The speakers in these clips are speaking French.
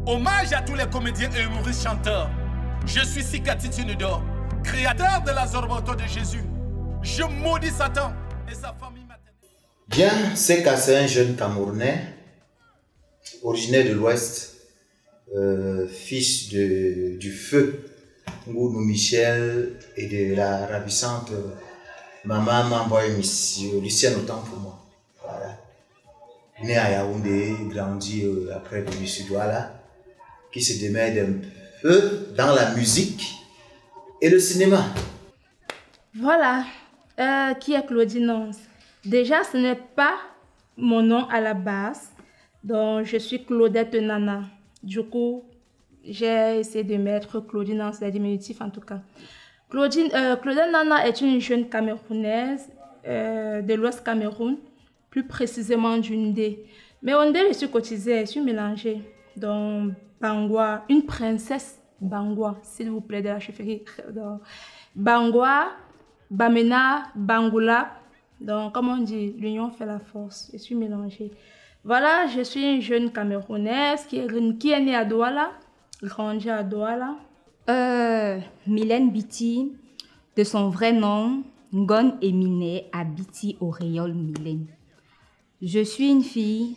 Hommage à tous les comédiens et humoristes chanteurs. Je suis Sikati Tunudor, créateur de la Zorboto de Jésus. Je maudis Satan et sa famille maternelle. Bien, Seka, c'est un jeune Camerounais, originaire de l'Ouest, fils du feu Ngounou Michel et de la ravissante maman Mamboy Lucienne, autant pour moi. Voilà. Né à Yaoundé, grandi après de Sud-Ouala, qui se démène un peu dans la musique et le cinéma. Voilà, qui est Claudine Nance. Déjà, ce n'est pas mon nom à la base, donc je suis Claudette Nana. Du coup, j'ai essayé de mettre Claudine Nance, c'est diminutif en tout cas. Claudette Nana est une jeune Camerounaise de l'Ouest Cameroun, plus précisément du Ndé. Mais au Ndé, je suis cotisée, je suis mélangée. Donc, Bangwa, une princesse Bangwa, s'il vous plaît, de la chefferie. Donc, Bangwa, Bamena, Bangoula. Donc, comme on dit, l'union fait la force. Je suis mélangée. Voilà, je suis une jeune Camerounaise qui est née à Douala, grandie à Douala. Mylène Biti, de son vrai nom, Ngon Emine Abiti Auréole Mylène. Je suis une fille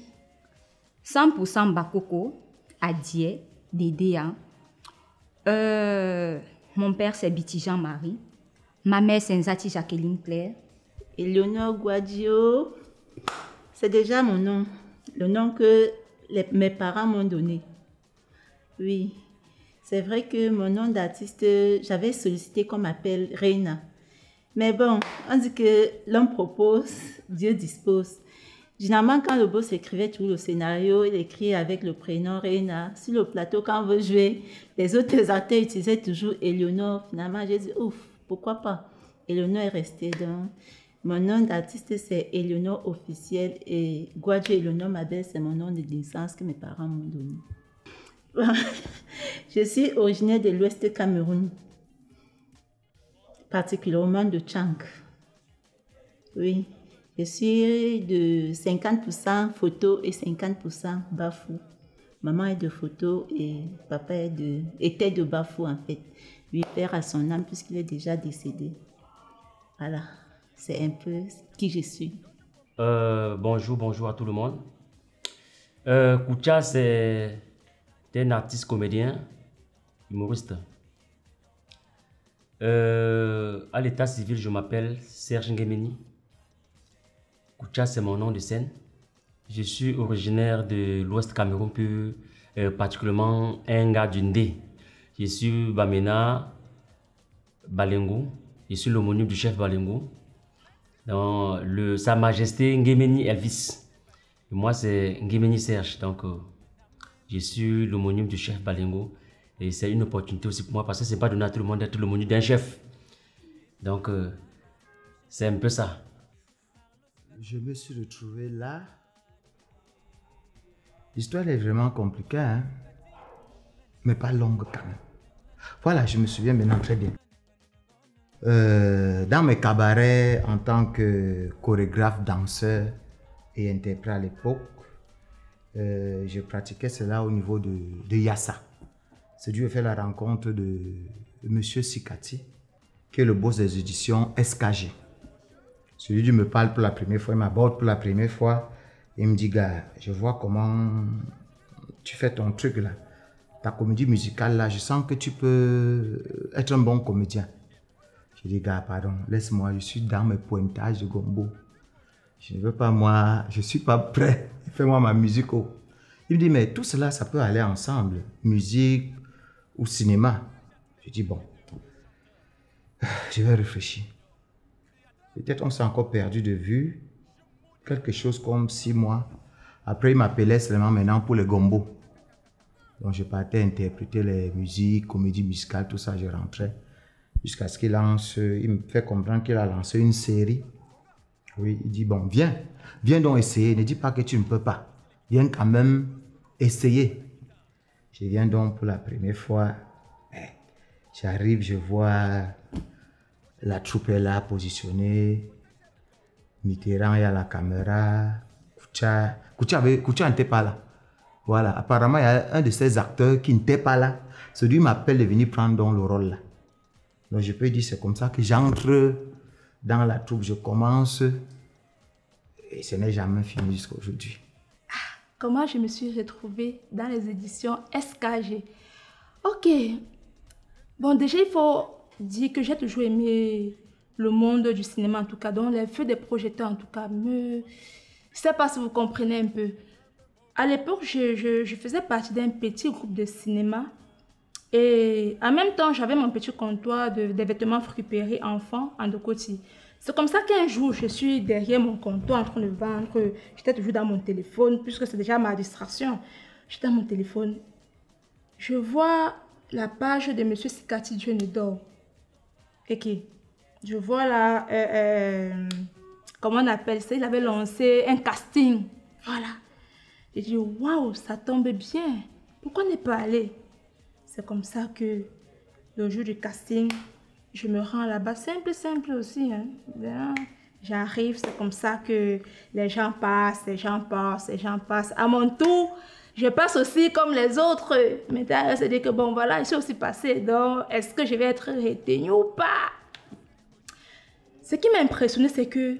100% Bakoko, Adie, Dédéa. Mon père c'est Biti Jean-Marie. Ma mère c'est Nzati Jacqueline Claire. Eleonore Guadio, c'est déjà mon nom, le nom que mes parents m'ont donné. Oui, c'est vrai que mon nom d'artiste, j'avais sollicité qu'on m'appelle Reina. Mais bon, on dit que l'homme propose, Dieu dispose. Généralement, quand le boss écrivait tout le scénario, il écrit avec le prénom Reina. Sur le plateau, quand on veut jouer, les autres acteurs utilisaient toujours Eleonore. Finalement, j'ai dit, ouf, pourquoi pas? Eleonore est restée dans... Mon nom d'artiste, c'est Eleonore officiel et Guadjo Eleonore Mabel, c'est mon nom de naissance que mes parents m'ont donné. Je suis originaire de l'Ouest Cameroun, particulièrement de Tchang. Oui, je suis de 50% photo et 50% Bafou. Maman est de photo et papa était de Bafou en fait. Lui, père à son âme puisqu'il est déjà décédé. Voilà. C'est un peu qui je suis. Bonjour à tout le monde. Koutia, c'est un artiste comédien, humoriste. À l'état civil, je m'appelle Serge Nguemeni. Koutia, c'est mon nom de scène. Je suis originaire de l'Ouest Cameroun, plus particulièrement un gars du Ndé. Je suis Bamena Balengo. Je suis l'homonyme du chef Balengo. Dans Sa Majesté Nguemeni Elvis. Et moi, c'est Nguemeni Serge. Donc, je suis l'homonyme du chef Balengo. Et c'est une opportunité aussi pour moi parce que ce n'est pas donné à tout le monde d'être l'homonyme d'un chef. Donc, c'est un peu ça. Je me suis retrouvé là. L'histoire est vraiment compliquée, hein? Mais pas longue quand même. Voilà, je me souviens maintenant très bien. Dans mes cabarets en tant que chorégraphe, danseur et interprète à l'époque, je pratiquais cela au niveau de Yassa. C'est dû faire la rencontre de Monsieur Sikati, qui est le boss des éditions SKG. Celui-là me parle pour la première fois, il m'aborde pour la première fois. Il me dit, gars, je vois comment tu fais ton truc là. Ta comédie musicale là, je sens que tu peux être un bon comédien. Je dis, gars, pardon, laisse-moi, je suis dans mes pointages de gombo. Je ne veux pas, moi, je ne suis pas prêt. Fais-moi ma musique. Il me dit, mais tout cela, ça peut aller ensemble. Musique ou cinéma. Je dis, bon, je vais réfléchir. Peut-être on s'est encore perdu de vue. Quelque chose comme 6 mois. Après, il m'appelait seulement maintenant pour les gombo. Donc, je partais interpréter les musiques, comédies musicales, tout ça, je rentrais. Jusqu'à ce qu'il lance, il me fait comprendre qu'il a lancé une série. Oui, il dit, bon, viens donc essayer. Ne dis pas que tu ne peux pas. Viens quand même essayer. Je viens donc pour la première fois. J'arrive, je vois la troupe est là, positionnée. Mitterrand est à la caméra. Koutia n'était pas là. Voilà, apparemment, il y a un de ces acteurs qui n'était pas là. Celui m'appelle de venir prendre donc le rôle là. Donc, je peux dire, c'est comme ça que j'entre dans la troupe. Je commence et ce n'est jamais fini jusqu'à aujourd'hui. Comment je me suis retrouvée dans les éditions SKG? Ok. Bon, déjà, il faut dire que j'ai toujours aimé le monde du cinéma, en tout cas. Donc, les feux des projecteurs, en tout cas, je ne sais pas si vous comprenez un peu. À l'époque, je faisais partie d'un petit groupe de cinéma. Et en même temps, j'avais mon petit comptoir des vêtements friperies enfants en Dokoti. C'est comme ça qu'un jour, je suis derrière mon comptoir en train de vendre. J'étais toujours dans mon téléphone, puisque c'est déjà ma distraction. J'étais dans mon téléphone. Je vois la page de M. Sikati Dionedor. Ok. Je vois là, comment on appelle ça? Il avait lancé un casting. Voilà. J'ai dit, waouh, ça tombe bien. Pourquoi ne pas aller? C'est comme ça que le jour du casting, je me rends là-bas. Simple aussi. Hein. J'arrive, c'est comme ça que les gens passent. À mon tour, je passe aussi comme les autres. Maintenant, c'est dire que bon, voilà, je suis aussi passée. Donc, est-ce que je vais être retenue ou pas? Ce qui m'a impressionné, c'est que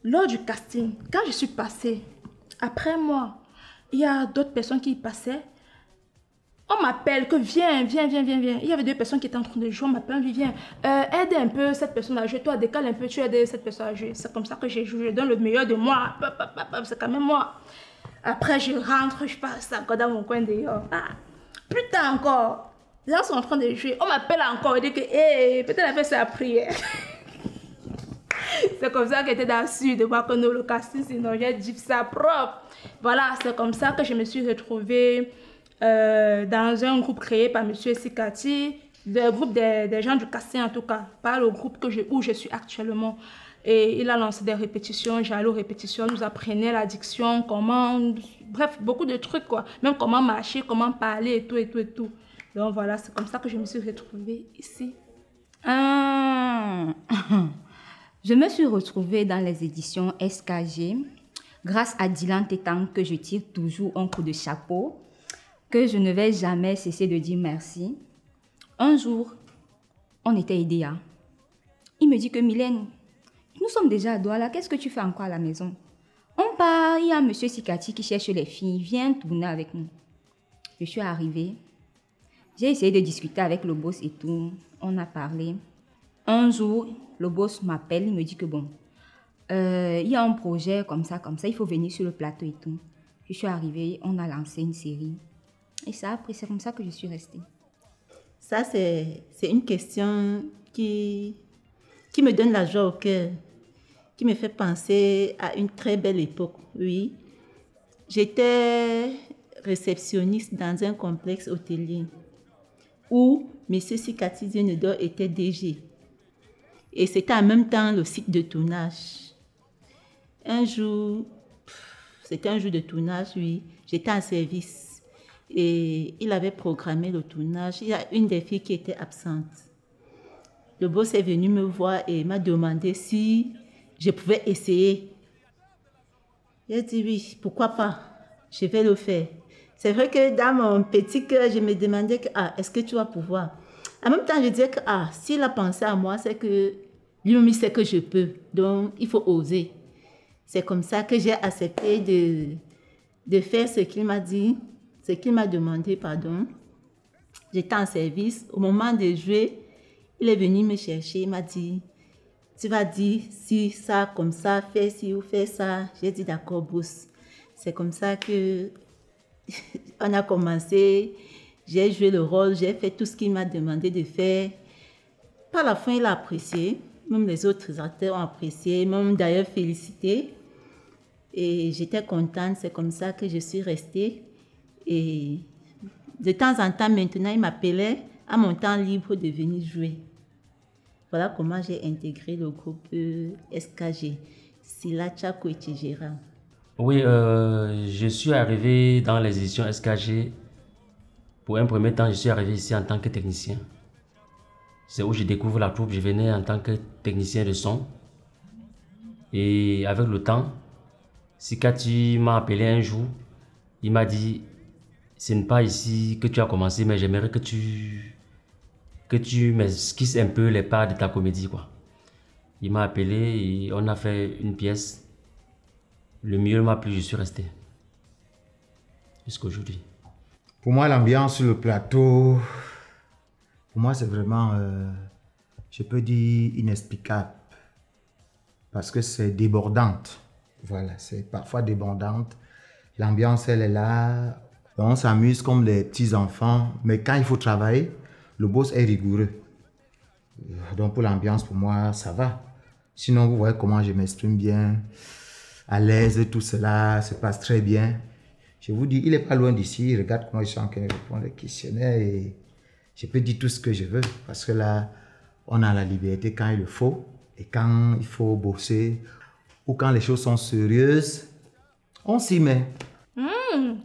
lors du casting, quand je suis passée, après moi, il y a d'autres personnes qui y passaient. On m'appelle que viens. Il y avait deux personnes qui étaient en train de jouer. On m'appelle, viens, aide un peu cette personne à jouer. Toi, décale un peu, tu aides cette personne à jouer. C'est comme ça que j'ai joué. Je donne le meilleur de moi. C'est quand même moi. Après, je rentre, je passe encore dans mon coin dehors. Plus tard encore, les gens sont en train de jouer. On m'appelle encore et dit que, hey, peut-être elle fait sa prière. C'est comme ça qu'elle était dessus de voir que nous, le casting, sinon j'ai dit ça propre. Voilà, c'est comme ça que je me suis retrouvée dans un groupe créé par M. Sikati, le groupe des gens du casting en tout cas, pas le groupe où je suis actuellement. Et il a lancé des répétitions, j'allais aux répétitions, nous apprenait l'addiction, comment, bref, beaucoup de trucs quoi. Même comment marcher, comment parler et tout. Donc voilà, c'est comme ça que je me suis retrouvée ici. Je me suis retrouvée dans les éditions SKG grâce à Dylan Tétang que je tire toujours un coup de chapeau, que je ne vais jamais cesser de dire merci. Un jour, on était aidés. Il me dit que Mylène, nous sommes déjà à Douala, qu'est-ce que tu fais encore à la maison? On part, il y a M. Sikati qui cherche les filles, viens tourner avec nous. Je suis arrivée, j'ai essayé de discuter avec le boss et tout, on a parlé. Un jour, le boss m'appelle, il me dit que bon, il y a un projet comme ça, il faut venir sur le plateau et tout. Je suis arrivée, on a lancé une série. Et ça, après, c'est comme ça que je suis restée. Ça, c'est une question qui me donne la joie au cœur, qui me fait penser à une très belle époque, oui. J'étais réceptionniste dans un complexe hôtelier où M. Sikati Dionedor était DG. Et c'était en même temps le site de tournage. Un jour, c'était un jour de tournage, oui, j'étais en service. Et il avait programmé le tournage. Il y a une des filles qui était absente. Le boss est venu me voir et m'a demandé si je pouvais essayer. J'ai dit oui, pourquoi pas, je vais le faire. C'est vrai que dans mon petit cœur, je me demandais que, est-ce que tu vas pouvoir? En même temps, je disais que, s'il a pensé à moi, c'est que lui-même, il sait que je peux. Donc, il faut oser. C'est comme ça que j'ai accepté de faire ce qu'il m'a dit, ce qu'il m'a demandé, pardon. J'étais en service. Au moment de jouer, il est venu me chercher. Il m'a dit, tu vas dire si ça, comme ça, fais ci ou fais ça. J'ai dit, d'accord, boss. C'est comme ça que on a commencé. J'ai joué le rôle, j'ai fait tout ce qu'il m'a demandé de faire. Par la fin, il a apprécié. Même les autres acteurs ont apprécié, même d'ailleurs félicité. Et j'étais contente, c'est comme ça que je suis restée. Et de temps en temps, maintenant, il m'appelait à mon temps libre de venir jouer. Voilà comment j'ai intégré le groupe SKG, Silacha Koichijera. Oui, je suis arrivé dans les éditions SKG. Pour un premier temps, je suis arrivé ici en tant que technicien. C'est où je découvre la troupe. Je venais en tant que technicien de son. Et avec le temps, Sikati m'a appelé un jour. Il m'a dit, ce n'est pas ici que tu as commencé, mais j'aimerais que tu m'esquisses un peu les pas de ta comédie, quoi. Il m'a appelé et on a fait une pièce. Le mieux m'a plu, je suis resté. Jusqu'à aujourd'hui. Pour moi, l'ambiance sur le plateau, pour moi, c'est vraiment, je peux dire, inexplicable. Parce que c'est débordante. Voilà, c'est parfois débordante. L'ambiance, elle est là. On s'amuse comme des petits-enfants. Mais quand il faut travailler, le boss est rigoureux. Donc pour l'ambiance, pour moi, ça va. Sinon, vous voyez comment je m'exprime bien, à l'aise, tout cela se passe très bien. Je vous dis, il n'est pas loin d'ici. Regarde comment je suis en train de répondre aux questionnaires et je peux dire tout ce que je veux. Parce que là, on a la liberté quand il le faut et quand il faut bosser ou quand les choses sont sérieuses, on s'y met.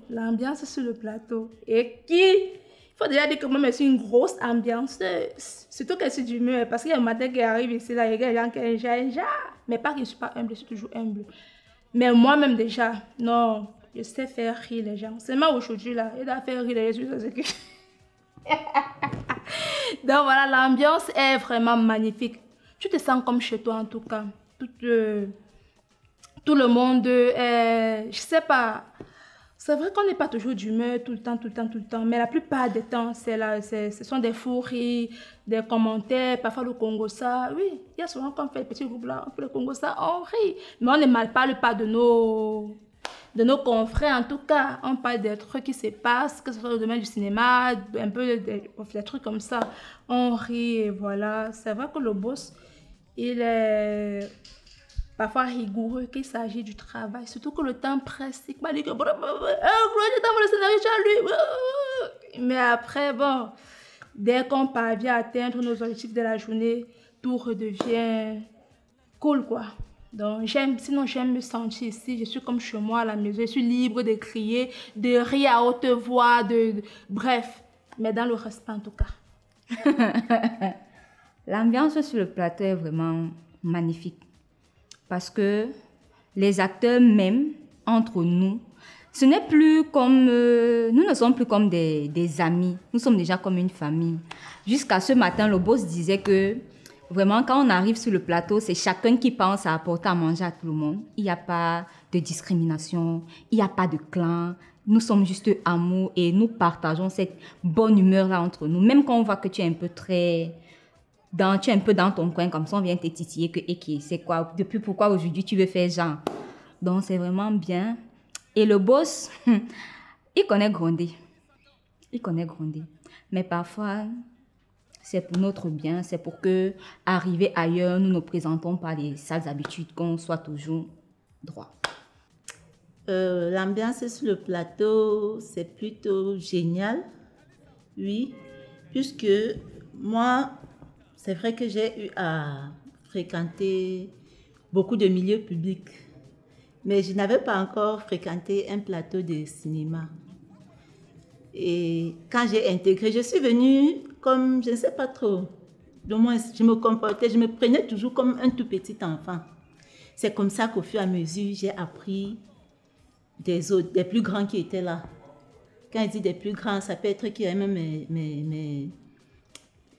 L'ambiance sur le plateau. Et il faut déjà dire que moi, c'est une grosse ambiance. Surtout que c'est d'humeur. Parce qu'il y a un matin qui arrive ici, là, il y a des gens qui sont mais pas que je ne suis pas humble, je suis toujours humble. Mais moi-même déjà, non, je sais faire rire les gens. Seulement aujourd'hui, là, il doit faire rire les gens. Donc voilà, l'ambiance est vraiment magnifique. Tu te sens comme chez toi en tout cas. Tout le monde, je sais pas. C'est vrai qu'on n'est pas toujours d'humeur tout le temps. Mais la plupart des temps, ce sont des fous rires, des commentaires, parfois le Congo ça. Oui, il y a souvent qu'on fait le petit groupe là, le Congo ça, on rit. Mais on ne mal parle pas de nos confrères en tout cas. On parle des trucs qui se passent, que ce soit dans le domaine du cinéma, un peu des trucs comme ça. On rit et voilà. C'est vrai que le boss, il est parfois rigoureux qu'il s'agit du travail, surtout que le temps presse. Il m'a dit que le scénario lui. Mais après, bon, dès qu'on parvient à atteindre nos objectifs de la journée, tout redevient cool, quoi. Donc, sinon j'aime me sentir ici. Je suis comme chez moi à la maison. Je suis libre de crier, de rire à haute voix, bref. Mais dans le respect, en tout cas. L'ambiance sur le plateau est vraiment magnifique. Parce que les acteurs même, entre nous, ce n'est plus comme... nous ne sommes plus comme des amis. Nous sommes déjà comme une famille. Jusqu'à ce matin, le boss disait que vraiment, quand on arrive sur le plateau, c'est chacun qui pense à apporter à manger à tout le monde. Il n'y a pas de discrimination, il n'y a pas de clan. Nous sommes juste amour et nous partageons cette bonne humeur-là entre nous. Même quand on voit que tu es un peu tu es un peu dans ton coin, comme ça on vient te titiller que c'est quoi, depuis pourquoi aujourd'hui tu veux faire genre. Donc c'est vraiment bien. Et le boss, il connaît gronder. Mais parfois, c'est pour notre bien, c'est pour que, arriver ailleurs, nous ne présentons pas les sales habitudes, qu'on soit toujours droit. L'ambiance sur le plateau, c'est plutôt génial. Oui, puisque moi, c'est vrai que j'ai eu à fréquenter beaucoup de milieux publics, mais je n'avais pas encore fréquenté un plateau de cinéma. Et quand j'ai intégré, je suis venue comme, je ne sais pas trop, du moins je me comportais, je me prenais toujours comme un tout petit enfant. C'est comme ça qu'au fur et à mesure, j'ai appris des autres, des plus grands qui étaient là. Quand je dis des plus grands, ça peut être qu'il y a même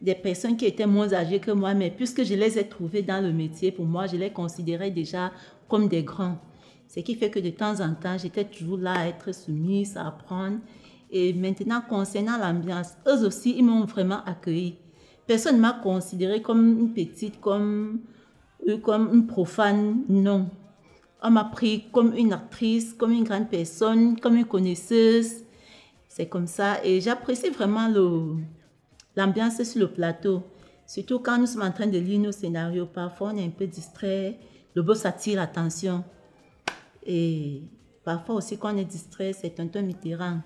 des personnes qui étaient moins âgées que moi, mais puisque je les ai trouvées dans le métier, pour moi, je les considérais déjà comme des grands. Ce qui fait que de temps en temps, j'étais toujours là à être soumise, à apprendre. Et maintenant, concernant l'ambiance, eux aussi, ils m'ont vraiment accueilli. Personne ne m'a considérée comme une petite, comme une profane, non. On m'a pris comme une actrice, comme une grande personne, comme une connaisseuse. C'est comme ça. Et j'apprécie vraiment l'ambiance sur le plateau. Surtout quand nous sommes en train de lire nos scénarios. Parfois, on est un peu distrait. Le boss attire l'attention. Et parfois aussi, quand on est distrait, c'est Tonton Mitterrand.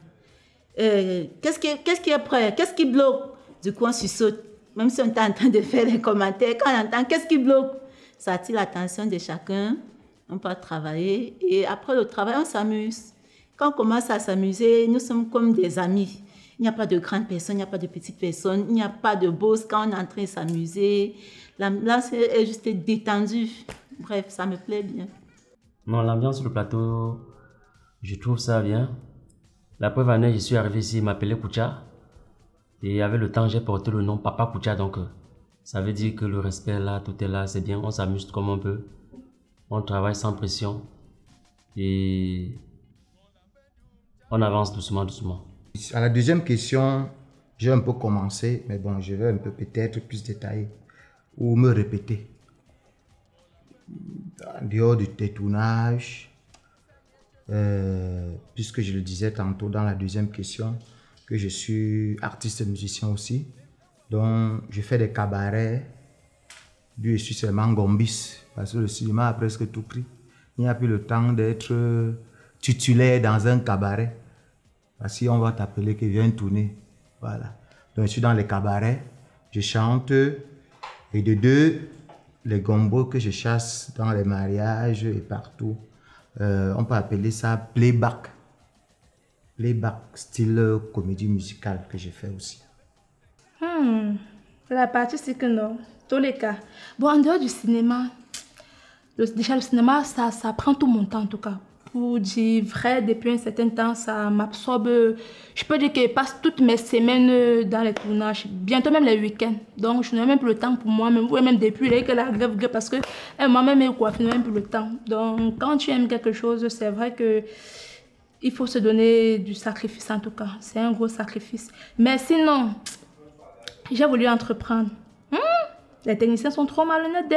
Qu'est-ce qui est prêt? Qu'est-ce qui bloque? Du coup, on saute. Même si on est en train de faire les commentaires, quand on entend qu'est-ce qui bloque, ça attire l'attention de chacun. On peut travailler. Et après le travail, on s'amuse. Quand on commence à s'amuser, nous sommes comme des amis. Il n'y a pas de grandes personnes, il n'y a pas de petites personnes, il n'y a pas de boss quand on est en train de s'amuser. L'ambiance est juste détendue. Bref, ça me plaît bien. Non, l'ambiance sur le plateau, je trouve ça bien. La preuve en est, je suis arrivé ici, il m'appelait Koucha. Et avec le temps, j'ai porté le nom Papa Koucha. Donc, ça veut dire que le respect est là, tout est là, c'est bien. On s'amuse comme on peut. On travaille sans pression. Et on avance doucement, doucement. À la deuxième question, j'ai un peu commencé, mais bon, je vais un peu peut-être plus détailler ou me répéter. En dehors du tétounage, puisque je le disais tantôt dans la deuxième question, que je suis artiste et musicien aussi. Donc, je fais des cabarets. Dieu, je suis seulement gombis, parce que le cinéma a presque tout pris. Il n'y a plus le temps d'être titulaire dans un cabaret. Parce qu'on va t'appeler que viens tourner. Voilà. Donc, je suis dans les cabarets, je chante. Et de deux, les gombos que je chasse dans les mariages et partout, on peut appeler ça playback. Playback, style comédie musicale que je fais aussi. La partie, c'est que non. Tous les cas. Bon, en dehors du cinéma, déjà le cinéma, ça prend tout mon temps en tout cas. Pour dire vrai, depuis un certain temps, ça m'absorbe. Je peux dire que je passe toutes mes semaines dans les tournages, bientôt même les week-ends. Donc, je n'ai même plus le temps pour moi-même, ou même depuis que la grève, parce que moi-même, je n'ai même plus le temps. Donc, quand tu aimes quelque chose, c'est vrai que il faut se donner du sacrifice en tout cas. C'est un gros sacrifice. Mais sinon, j'ai voulu entreprendre. Les techniciens sont trop malhonnêtes.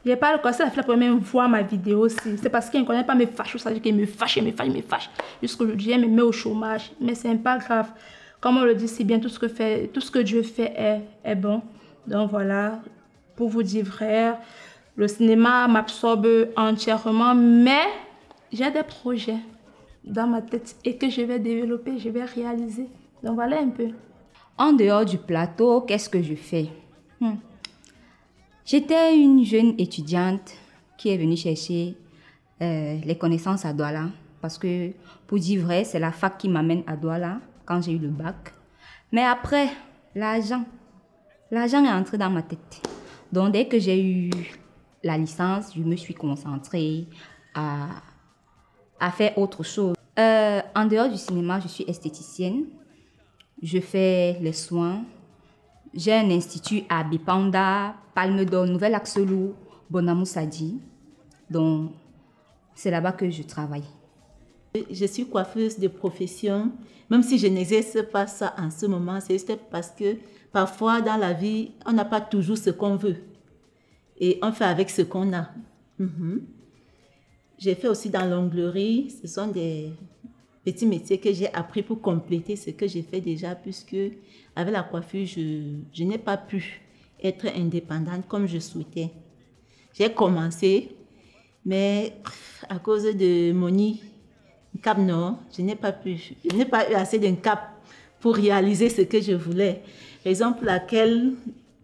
Je n'ai pas le conseil, la première fois ma vidéo aussi. C'est parce qu'ils ne connaissent pas mes fâches. Ça veut dire qu'ils me fâchent, ils me fâchent. Jusqu'aujourd'hui, ils me mettent au chômage. Mais ce n'est pas grave. Comme on le dit si bien, tout ce que Dieu fait est bon. Donc voilà, pour vous dire vrai, le cinéma m'absorbe entièrement. Mais j'ai des projets dans ma tête et que je vais développer, je vais réaliser. Donc voilà un peu. En dehors du plateau, qu'est-ce que je fais? J'étais une jeune étudiante qui est venue chercher les connaissances à Douala. Parce que, pour dire vrai, c'est la fac qui m'amène à Douala quand j'ai eu le bac. Mais après, l'argent est entré dans ma tête. Donc, dès que j'ai eu la licence, je me suis concentrée à faire autre chose. En dehors du cinéma, je suis esthéticienne. Je fais les soins. J'ai un institut à Bipanda, Palme d'Or, Nouvelle-Axelou, Bonamoussadi. Donc, c'est là-bas que je travaille. Je suis coiffeuse de profession, même si je n'exerce pas ça en ce moment, c'est juste parce que parfois dans la vie, on n'a pas toujours ce qu'on veut. Et on fait avec ce qu'on a. J'ai fait aussi dans l'onglerie. Ce sont des petits métiers que j'ai appris pour compléter ce que j'ai fait déjà, puisque avec la coiffure, je n'ai pas pu être indépendante comme je souhaitais. J'ai commencé, mais à cause de Moni, Cap non, je n'ai pas eu assez d'un cap pour réaliser ce que je voulais. Raison pour laquelle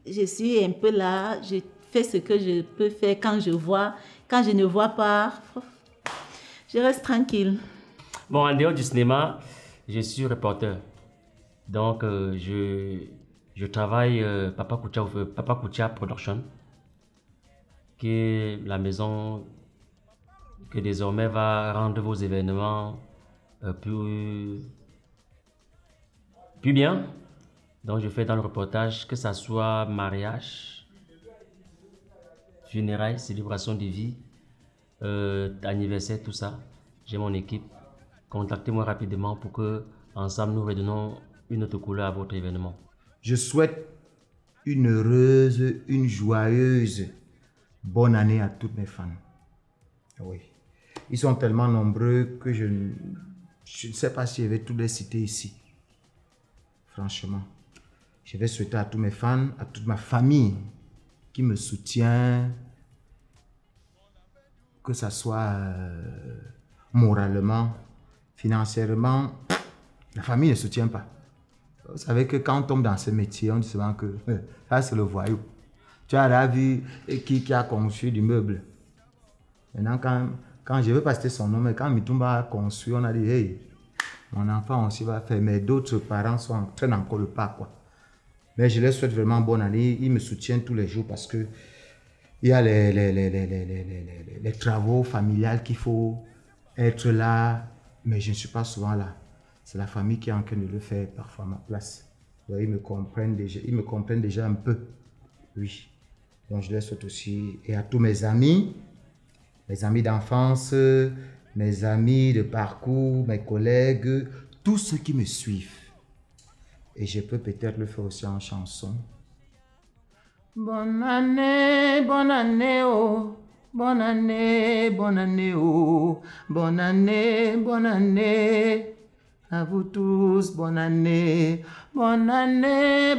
je suis un peu là, je fais ce que je peux faire quand je vois. Quand je ne vois pas, je reste tranquille. Bon, en dehors du cinéma, je suis reporter. Donc, je travaille Papa Koucha Production, qui est la maison que désormais va rendre vos événements plus bien. Donc, je fais dans le reportage, que ça soit mariage, funérailles, célébration de vie, anniversaire, tout ça. J'ai mon équipe. Contactez-moi rapidement pour que ensemble nous redonnons une autre couleur à votre événement. Je souhaite une heureuse, une joyeuse bonne année à toutes mes fans. Oui. Ils sont tellement nombreux que je ne sais pas si je vais tous les citer ici. Franchement. Je vais souhaiter à tous mes fans, à toute ma famille qui me soutient, que ce soit moralement, financièrement. La famille ne soutient pas. Vous savez que quand on tombe dans ce métier, on dit souvent que ça c'est le voyou. Tu as vu qui a conçu l'immeuble. Maintenant, quand je ne veux pas citer son nom, mais quand Mitumba a conçu, on a dit, hey, mon enfant aussi va faire, mais d'autres parents traînent encore le pas, quoi. Mais je leur souhaite vraiment bonne année. Ils me soutiennent tous les jours parce que il y a les travaux familiales qu'il faut être là, mais je ne suis pas souvent là. c'est la famille qui est en train de le faire parfois à ma place. Donc, ils me comprennent déjà un peu. Oui. Donc, je les souhaite aussi. Et à tous mes amis d'enfance, mes amis de parcours, mes collègues, tous ceux qui me suivent. Et je peux peut-être le faire aussi en chanson. Bonne année, oh. Bonne année, oh. Bonne année. À vous tous, bonne année. Bonne année.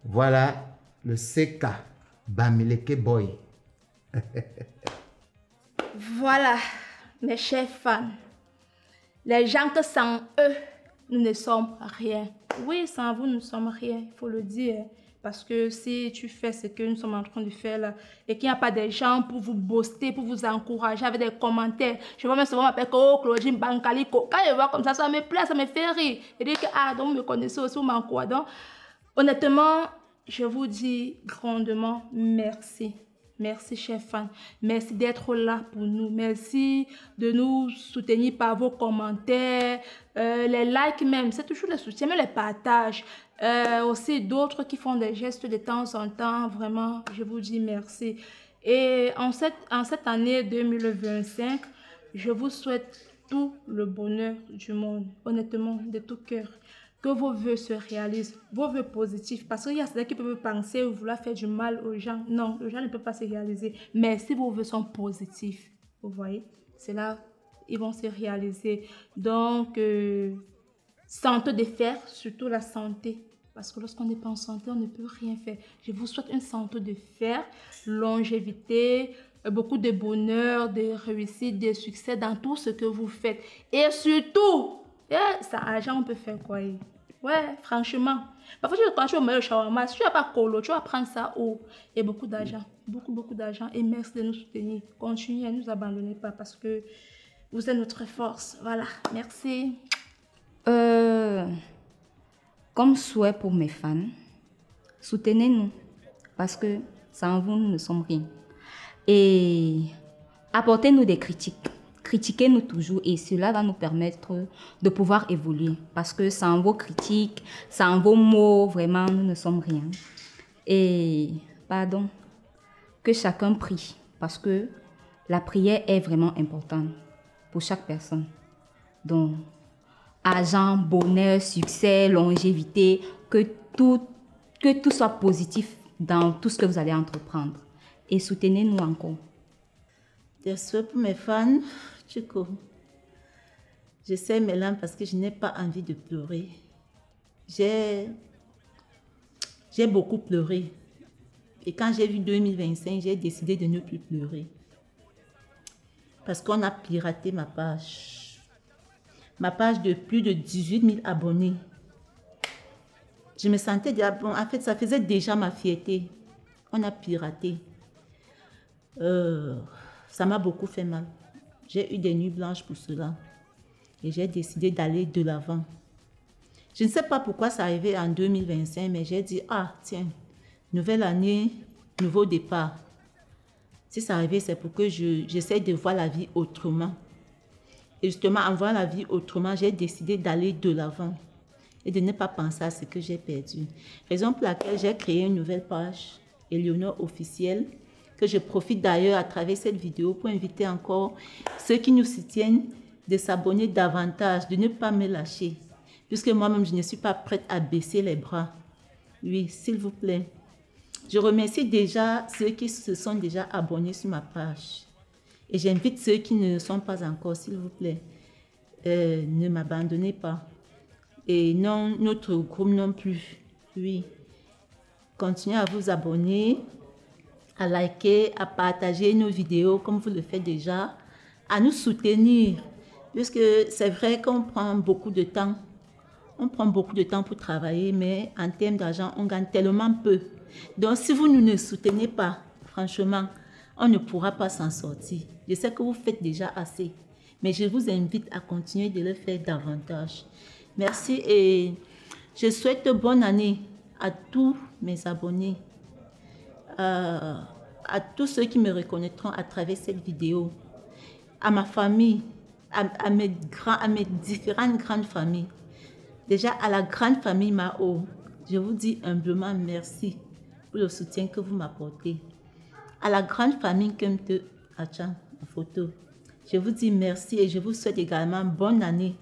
Voilà le CK, Bamileke Boy. Voilà, mes chers fans. Les gens que sans eux, nous ne sommes rien. Oui, sans vous, nous ne sommes rien, il faut le dire. Parce que si tu fais ce que nous sommes en train de faire là, et qu'il n'y a pas des gens pour vous booster, pour vous encourager avec des commentaires, je vois même souvent m'appeler Claudine Bancaliko. Quand je vois comme ça me plaît, ça me fait rire. Et dire que, donc vous me connaissez aussi, vous m'encouragez. Donc, honnêtement, je vous dis grandement merci. Merci, chers fans. Merci d'être là pour nous. Merci de nous soutenir par vos commentaires, les likes même. C'est toujours le soutien, mais les partages. Aussi d'autres qui font des gestes de temps en temps. Vraiment, je vous dis merci. Et en cette année 2025, je vous souhaite tout le bonheur du monde. Honnêtement, de tout cœur. Que vos vœux se réalisent, vos vœux positifs. Parce qu'il y a ceux qui peuvent penser ou vouloir faire du mal aux gens. Non, les gens ne peuvent pas se réaliser. Mais si vos vœux sont positifs, vous voyez, c'est là ils vont se réaliser. Donc, santé de fer, surtout la santé. Parce que lorsqu'on n'est pas en santé, on ne peut rien faire. Je vous souhaite une santé de fer, longévité, beaucoup de bonheur, de réussite, de succès dans tout ce que vous faites. Et surtout, sans argent, on peut faire quoi? Ouais, franchement. Parfois, quand tu vas au shawarma, si tu n'as pas colo, tu vas prendre ça haut. Et beaucoup d'argent. Beaucoup d'argent. Et merci de nous soutenir. Continuez, ne nous abandonnez pas parce que vous êtes notre force. Voilà, merci. Comme souhait pour mes fans, soutenez-nous. Parce que sans vous, nous ne sommes rien. Et apportez-nous des critiques. Critiquez-nous toujours et cela va nous permettre de pouvoir évoluer. Parce que sans vos critiques, sans vos mots, vraiment, nous ne sommes rien. Et, pardon, que chacun prie. Parce que la prière est vraiment importante pour chaque personne. Donc, argent, bonheur, succès, longévité, que tout soit positif dans tout ce que vous allez entreprendre. Et soutenez-nous encore. Des souhaits pour mes fans. Chico, je sais mes larmes parce que je n'ai pas envie de pleurer. J'ai beaucoup pleuré. Et quand j'ai vu 2025, j'ai décidé de ne plus pleurer. Parce qu'on a piraté ma page. Ma page de plus de 18 000 abonnés. Je me sentais déjà bon. En fait, ça faisait déjà ma fierté. On a piraté. Ça m'a beaucoup fait mal. J'ai eu des nuits blanches pour cela. Et j'ai décidé d'aller de l'avant. Je ne sais pas pourquoi ça arrivait en 2025, mais j'ai dit, tiens, nouvelle année, nouveau départ. Si ça arrivait, c'est pour que j'essaie de voir la vie autrement. Et justement, en voyant la vie autrement, j'ai décidé d'aller de l'avant. Et de ne pas penser à ce que j'ai perdu. Raison pour laquelle j'ai créé une nouvelle page, Eleonore Officielle, que je profite d'ailleurs à travers cette vidéo pour inviter encore ceux qui nous soutiennent de s'abonner davantage, de ne pas me lâcher. Puisque moi-même, je ne suis pas prête à baisser les bras. Oui, s'il vous plaît. Je remercie déjà ceux qui se sont déjà abonnés sur ma page. Et j'invite ceux qui ne le sont pas encore, s'il vous plaît. Ne m'abandonnez pas. Et non, notre groupe non plus. Oui. Continuez à vous abonner, à liker, à partager nos vidéos comme vous le faites déjà, à nous soutenir. Puisque c'est vrai qu'on prend beaucoup de temps. On prend beaucoup de temps pour travailler, mais en termes d'argent, on gagne tellement peu. Donc, si vous ne nous soutenez pas, franchement, on ne pourra pas s'en sortir. Je sais que vous faites déjà assez, mais je vous invite à continuer de le faire davantage. Merci et je souhaite bonne année à tous mes abonnés, à tous ceux qui me reconnaîtront à travers cette vidéo, à ma famille, à mes différentes grandes familles. Déjà, à la grande famille Mao, je vous dis humblement merci pour le soutien que vous m'apportez. À la grande famille Kemte Achan, en photo, je vous dis merci et je vous souhaite également bonne année.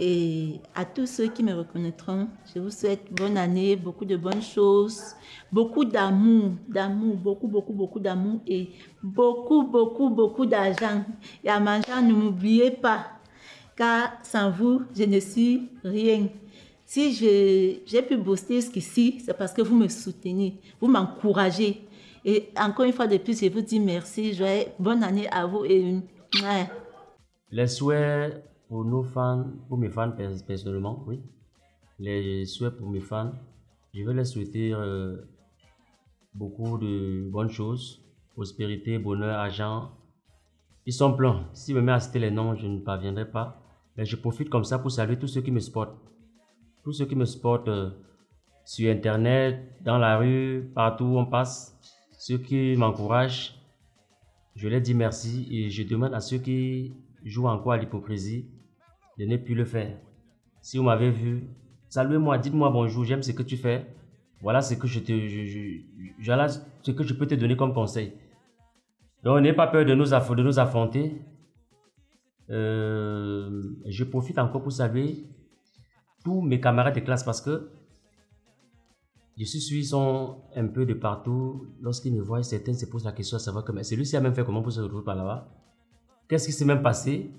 Et à tous ceux qui me reconnaîtront, je vous souhaite bonne année, beaucoup de bonnes choses, beaucoup d'amour, beaucoup d'amour et beaucoup d'argent. Et à manger, ne m'oubliez pas, car sans vous, je ne suis rien. Si j'ai pu booster jusqu'ici, c'est parce que vous me soutenez, vous m'encouragez. Et encore une fois de plus, je vous dis merci, bonne année à vous et ouais. Les souhaits pour nos fans, pour mes fans personnellement, oui. Les souhaits pour mes fans, je vais les souhaiter beaucoup de bonnes choses, prospérité, bonheur, argent. Ils sont pleins. Si je me mets à citer les noms, je ne parviendrai pas. Mais je profite comme ça pour saluer tous ceux qui me supportent. Tous ceux qui me supportent sur Internet, dans la rue, partout où on passe. Ceux qui m'encouragent, je leur dis merci et je demande à ceux qui jouent encore à l'hypocrisie de ne plus le faire. Si vous m'avez vu, saluez-moi, dites-moi bonjour, j'aime ce que tu fais. Voilà ce que ce que je peux te donner comme conseil. Donc n'ayez pas peur de nous affronter. Je profite encore pour saluer tous mes camarades de classe parce que je suis sûr, ils sont un peu de partout. Lorsqu'ils me voient, certains se posent la question à savoir que celui-ci a même fait comment pour se retrouver par là-bas. Qu'est-ce qui s'est même passé?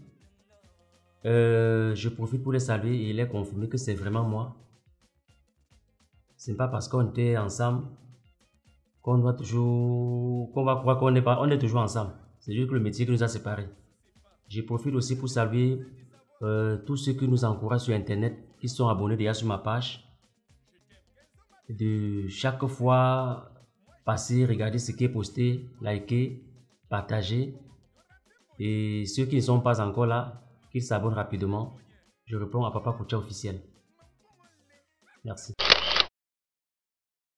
Je profite pour les saluer et les confirmer que c'est vraiment moi. Ce n'est pas parce qu'on était ensemble qu'on va croire qu'on n'est pas, on est toujours ensemble. C'est juste que le métier qui nous a séparés. Je profite aussi pour saluer tous ceux qui nous encouragent sur Internet, qui sont abonnés déjà sur ma page. De chaque fois passer, regarder ce qui est posté, liker, partager. Et ceux qui ne sont pas encore là, qu'ils s'abonnent rapidement. Je réponds à Papa Koutia officiel. Merci.